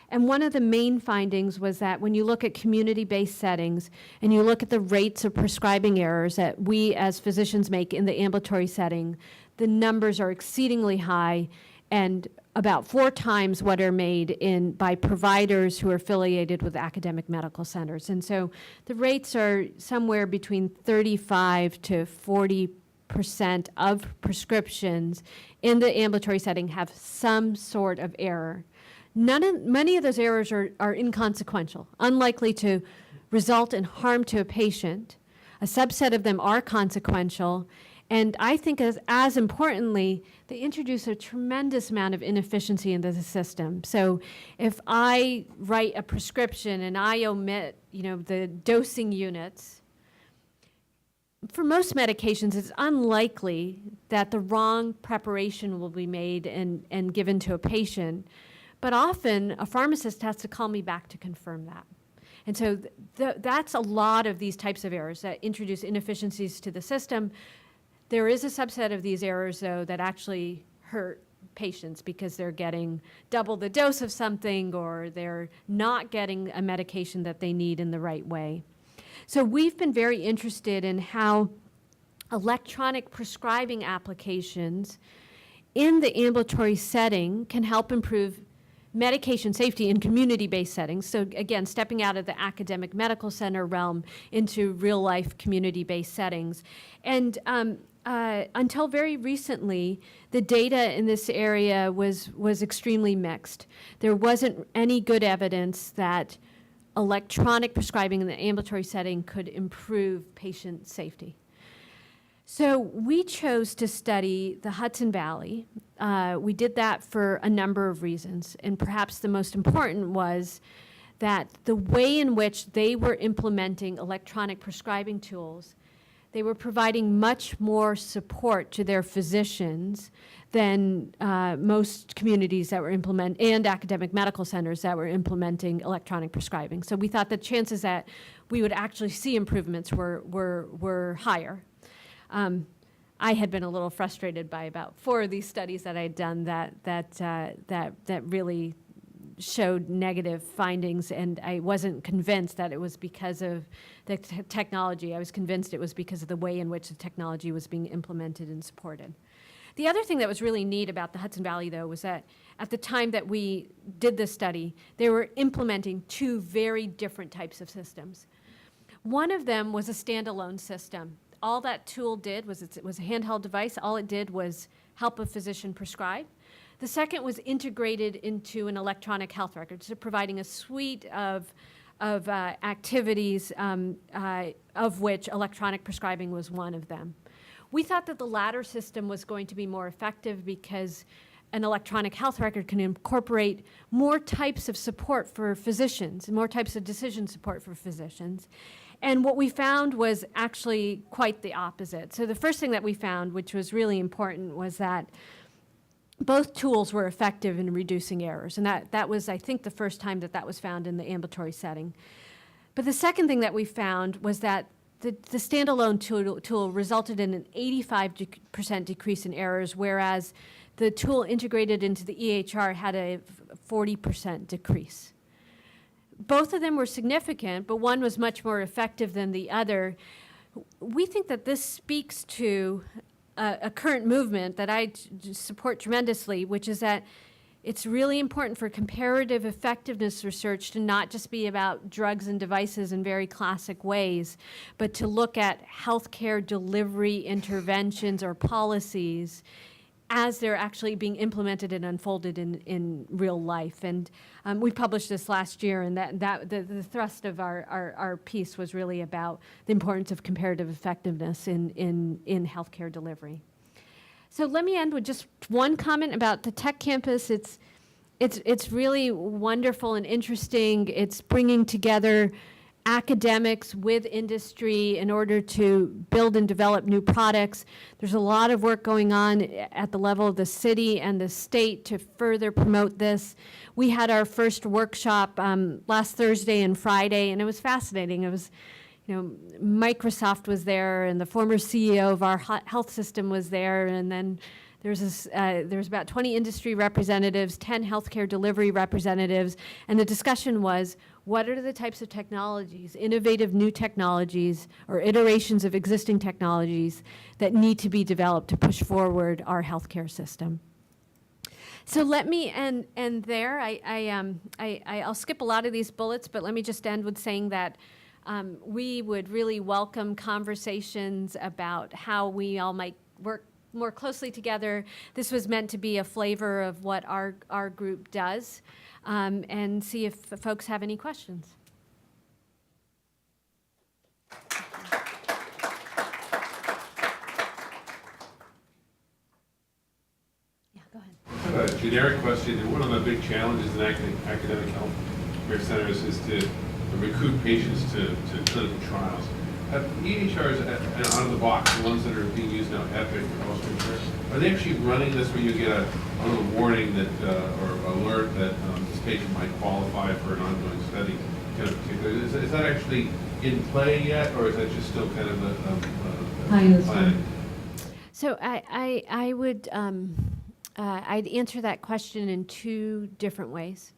And one of the main findings was that when you look at community-based settings and you look at the rates of prescribing errors that we as physicians make in the ambulatory setting, the numbers are exceedingly high and about 4 times what are made by providers who are affiliated with academic medical centers. And so the rates are somewhere between 35 to 40% of prescriptions in the ambulatory setting have some sort of error. Many of those errors are inconsequential, unlikely to result in harm to a patient. A subset of them are consequential, and I think as importantly, they introduce a tremendous amount of inefficiency into the system. So if I write a prescription and I omit, the dosing units, for most medications, it's unlikely that the wrong preparation will be made and given to a patient. But often, a pharmacist has to call me back to confirm that. And so that's a lot of these types of errors that introduce inefficiencies to the system. There is a subset of these errors, though, that actually hurt patients because they're getting double the dose of something or they're not getting a medication that they need in the right way. So we've been very interested in how electronic prescribing applications in the ambulatory setting can help improve medication safety in community-based settings. So again, stepping out of the academic medical center realm into real-life community-based settings. And until very recently, the data in this area was extremely mixed. There wasn't any good evidence that electronic prescribing in the ambulatory setting could improve patient safety. So we chose to study the Hudson Valley. We did that for a number of reasons, and perhaps the most important was that the way in which they were implementing electronic prescribing tools, they were providing much more support to their physicians than most communities that were and academic medical centers that were implementing electronic prescribing. So we thought the chances that we would actually see improvements were higher. I had been a little frustrated by about 4 of these studies that I'd done that really showed negative findings, and I wasn't convinced that it was because of the technology. I was convinced it was because of the way in which the technology was being implemented and supported. The other thing that was really neat about the Hudson Valley, though, was that at the time that we did this study, they were implementing 2 very different types of systems. One of them was a standalone system. All that tool did was it was a handheld device. All it did was help a physician prescribe. The second was integrated into an electronic health record, so providing a suite of activities, of which electronic prescribing was one of them. We thought that the latter system was going to be more effective because an electronic health record can incorporate more types of support for physicians, and more types of decision support for physicians. And what we found was actually quite the opposite. So the first thing that we found, which was really important, was that both tools were effective in reducing errors. And that was, I think, the first time that was found in the ambulatory setting. But the second thing that we found was that the standalone tool resulted in an 85% decrease in errors, whereas the tool integrated into the EHR had a 40% decrease. Both of them were significant, but one was much more effective than the other. We think that this speaks to a current movement that I support tremendously, which is that it's really important for comparative effectiveness research to not just be about drugs and devices in very classic ways, but to look at healthcare delivery interventions or policies as they're actually being implemented and unfolded in real life. And we published this last year, and the thrust of our piece was really about the importance of comparative effectiveness in healthcare delivery. So let me end with just one comment about the tech campus. It's really wonderful and interesting. It's bringing together academics with industry in order to build and develop new products. There's a lot of work going on at the level of the city and the state to further promote this. We had our first workshop last Thursday and Friday, and it was fascinating. It was, Microsoft was there, and the former CEO of our health system was there, and then there's about 20 industry representatives, 10 healthcare delivery representatives, and the discussion was, what are the types of technologies, innovative new technologies, or iterations of existing technologies that need to be developed to push forward our healthcare system? So let me end there. I'll skip a lot of these bullets, but let me just end with saying that we would really welcome conversations about how we all might work more closely together. This was meant to be a flavor of what our group does, and see if folks have any questions. Yeah, go ahead. I have a generic question, and one of the big challenges in academic health care centers is to recruit patients to clinical trials. Have EHRs out of the box, the ones that are being used now, Epic or Kaushal, are they actually running this where you get a little warning that, or alert that this patient might qualify for an ongoing study? Kind of particular. Is that actually in play yet, or is that just still kind of a planning? So I would I'd answer that question in two different ways.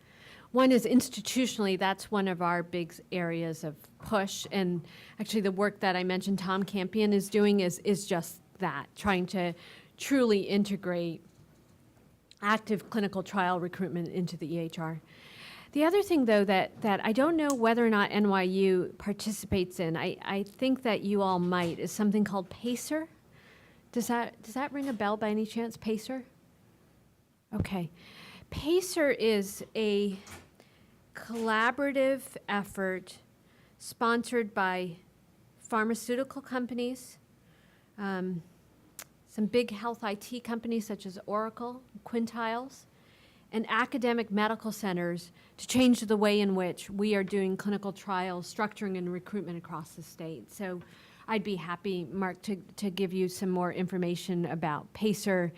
One is institutionally, that's one of our big areas of push, and actually the work that I mentioned Tom Campion is doing is just that, trying to truly integrate active clinical trial recruitment into the EHR. The other thing, though, that I don't know whether or not NYU participates in, I think that you all might, is something called PACER. Does that ring a bell by any chance, PACER? Okay. PACER is a collaborative effort sponsored by pharmaceutical companies, some big health IT companies such as Oracle, Quintiles, and academic medical centers to change the way in which we are doing clinical trials, structuring and recruitment across the state. So I'd be happy, Mark, to give you some more information about PACER.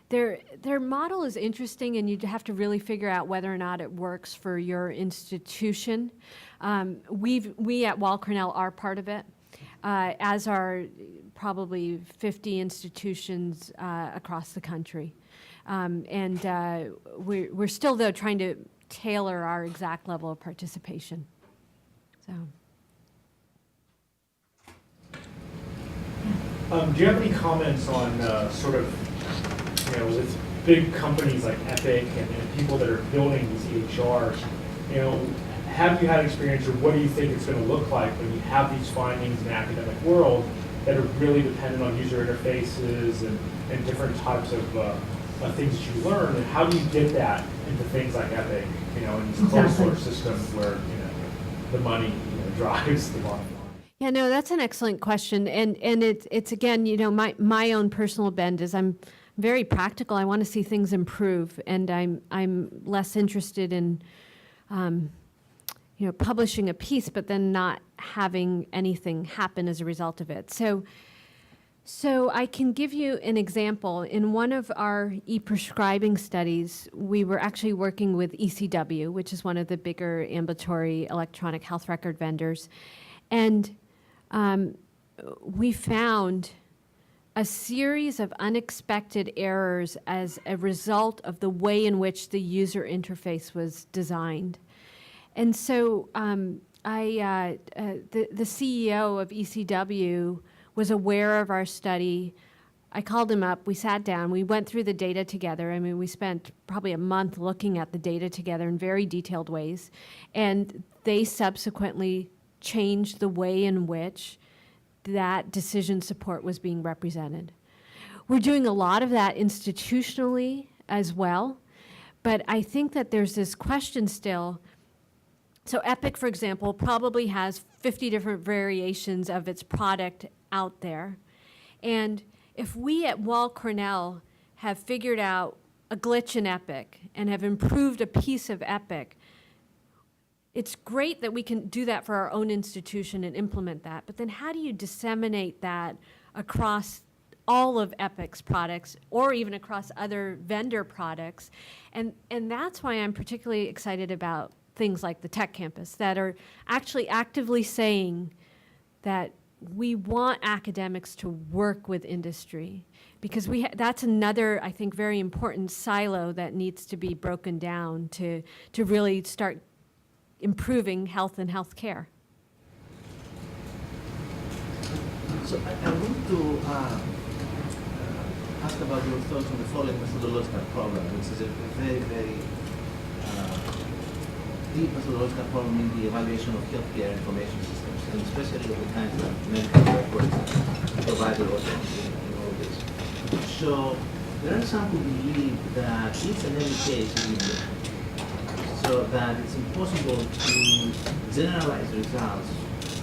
Their model is interesting, and you'd have to really figure out whether or not it works for your institution. We at Weill Cornell are part of it, as are probably 50 institutions across the country. We're still, though, trying to tailor our exact level of participation. So. Do you have any comments on with big companies like Epic and people that are building these EHRs, have you had experience, or what do you think it's going to look like when you have these findings in the academic world that are really dependent on user interfaces and different types of things that you learn, and how do you get that into things like Epic, in these closed source systems where, the money drives the bottom line? Yeah, no, that's an excellent question, and it's again, my own personal bend is I'm very practical. I want to see things improve, and I'm less interested in, publishing a piece, but then not having anything happen as a result of it. So I can give you an example. In one of our e-prescribing studies, we were actually working with ECW, which is one of the bigger ambulatory electronic health record vendors, and we found a series of unexpected errors as a result of the way in which the user interface was designed. And so the CEO of ECW was aware of our study. I called him up, we sat down, we went through the data together. I mean, we spent probably a month looking at the data together in very detailed ways. And they subsequently changed the way in which that decision support was being represented. We're doing a lot of that institutionally as well, but I think that there's this question still. So Epic, for example, probably has 50 different variations of its product out there. And if we at Weill Cornell have figured out a glitch in Epic and have improved a piece of Epic, it's great that we can do that for our own institution and implement that, but then how do you disseminate that across all of Epic's products, or even across other vendor products? And that's why I'm particularly excited about things like the Tech Campus that are actually actively saying, that we want academics to work with industry, because that's another, I think, very important silo that needs to be broken down to really start improving health and healthcare. So I want to ask about your thoughts on the following methodological problem, which is a very, very deep methodological problem in the evaluation of healthcare information systems, and especially of the kinds of medical records provided also in all this. So there are some who believe that each and every case is unique, so that it's impossible to generalize results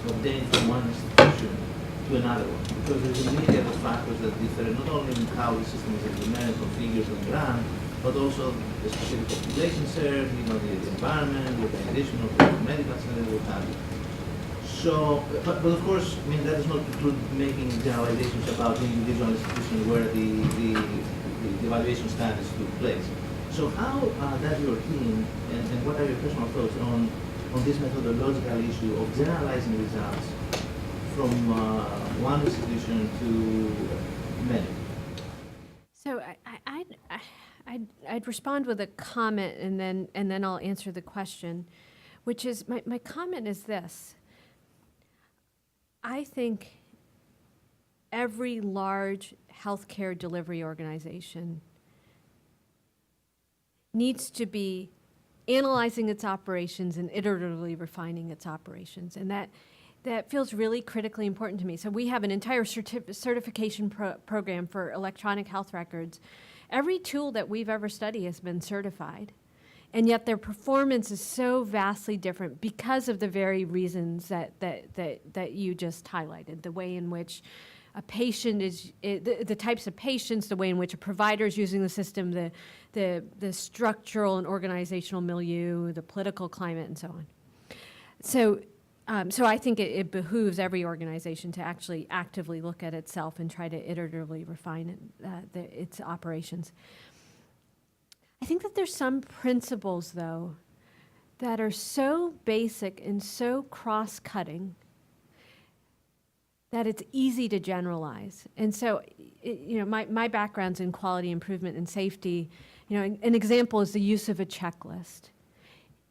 obtained from one institution to another one, because there's a myriad of factors that differ not only in how the system is implemented, configured, and run, but also the specific population served, the environment, the organization of the medical center, what have you. So, but of course, I mean, that does not include making generalizations about the individual institution where the evaluation standards took place. So how does your team, and what are your personal thoughts on this methodological issue of generalizing results from one institution to many? So I'd respond with a comment, and then I'll answer the question, which is, my comment is this. I think every large healthcare delivery organization needs to be analyzing its operations and iteratively refining its operations, and that feels really critically important to me. So we have an entire certification program for electronic health records. Every tool that we've ever studied has been certified, and yet their performance is so vastly different because of the very reasons that you just highlighted, the way in which a patient is, the types of patients, the way in which a provider is using the system, the structural and organizational milieu, the political climate, and so on. So I think it behooves every organization to actually actively look at itself and try to iteratively refine its operations. I think that there's some principles, though, that are so basic and so cross-cutting that it's easy to generalize. And so, my background's in quality improvement and safety. An example is the use of a checklist.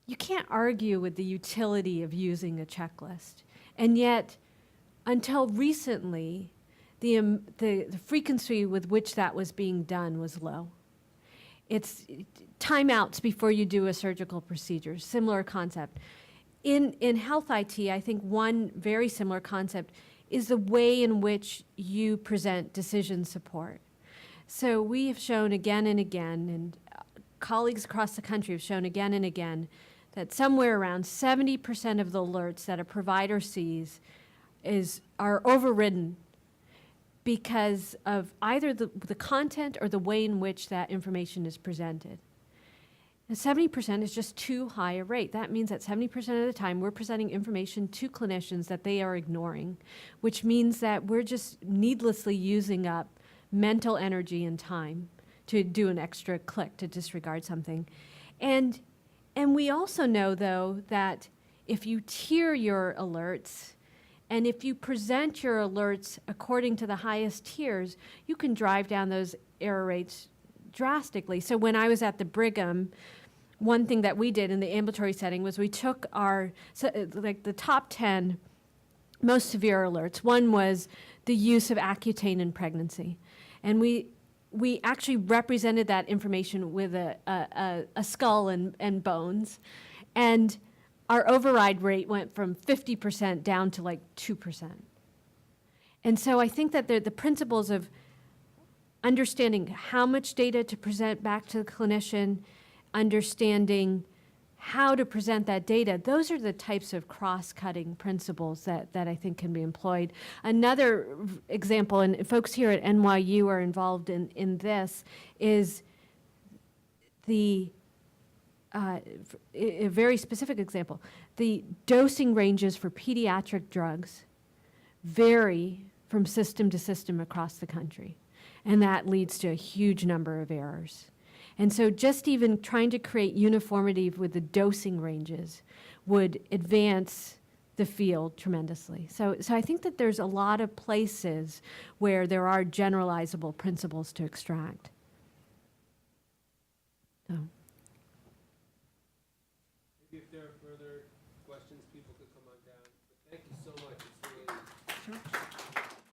You can't argue with the utility of using a checklist. And yet, until recently, the frequency with which that was being done was low. It's timeouts before you do a surgical procedure, similar concept. In health IT, I think one very similar concept is the way in which you present decision support. So we have shown again and again, and colleagues across the country have shown again and again, that somewhere around 70% of the alerts that a provider sees are overridden because of either the content or the way in which that information is presented. And 70% is just too high a rate. That means that 70% of the time we're presenting information to clinicians that they are ignoring, which means that we're just needlessly using up mental energy and time to do an extra click to disregard something. And we also know, though, that if you tier your alerts, and if you present your alerts according to the highest tiers, you can drive down those error rates drastically. So when I was at the Brigham, one thing that we did in the ambulatory setting was we took the top 10 most severe alerts. One was the use of Accutane in pregnancy. And we actually represented that information with a skull and bones. And our override rate went from 50% down to like 2%. And so I think that the principles of understanding how much data to present back to the clinician, understanding how to present that data, those are the types of cross-cutting principles that I think can be employed. Another example, and folks here at NYU are involved in this, is a very specific example. The dosing ranges for pediatric drugs vary from system to system across the country, and that leads to a huge number of errors. And so just even trying to create uniformity with the dosing ranges would advance the field tremendously. So I think that there's a lot of places where there are generalizable principles to extract. So. Maybe if there are further questions, people could come on down. But thank you so much. It's really. Sure.